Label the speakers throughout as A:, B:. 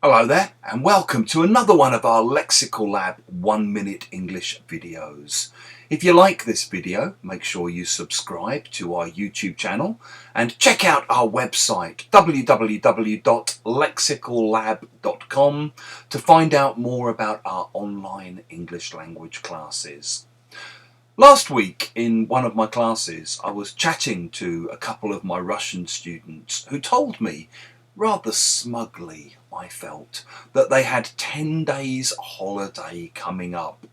A: Hello there and welcome to another one of our Lexical Lab 1 minute English videos. If you like this video, make sure you subscribe to our YouTube channel and check out our website www.lexicallab.com to find out more about our online English language classes. Last week in one of my classes I was chatting to a couple of my Russian students who told me, rather smugly I felt, that they had 10 days holiday coming up.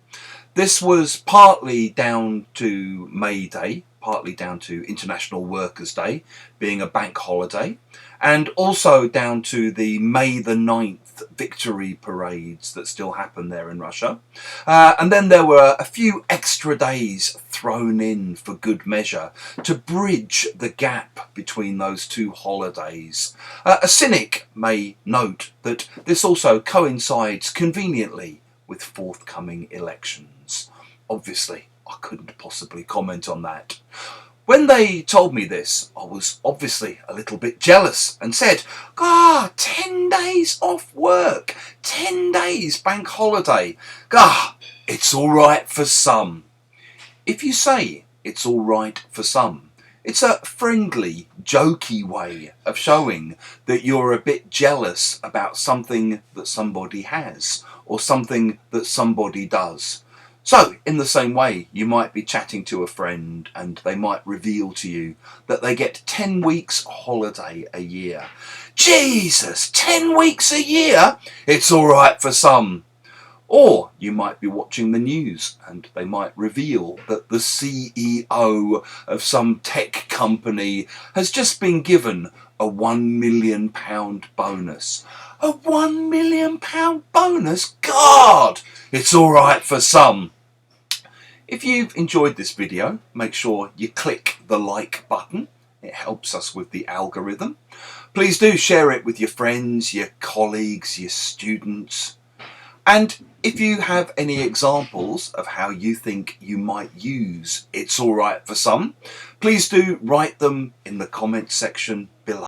A: This was partly down to May Day, partly down to International Workers' Day being a bank holiday, and also down to the May the 9th victory parades that still happen there in Russia. And then there were a few extra days thrown in for good measure to bridge the gap between those two holidays. A cynic may note that this also coincides conveniently with forthcoming elections. Obviously, I couldn't possibly comment on that. When they told me this, I was obviously a little bit jealous and said, 10 days off work, 10 days bank holiday. It's all right for some. If you say it's all right for some, it's a friendly, jokey way of showing that you're a bit jealous about something that somebody has or something that somebody does. So, in the same way, you might be chatting to a friend and they might reveal to you that they get 10 weeks holiday a year. Jesus, 10 weeks a year? It's all right for some. Or you might be watching the news and they might reveal that the CEO of some tech company has just been given a £1 million bonus. A £1 million bonus? God! It's all right for some. If you've enjoyed this video, make sure you click the like button. It helps us with the algorithm. Please do share it with your friends, your colleagues, your students. And if you have any examples of how you think you might use "it's all right for some," please do write them in the comments section below.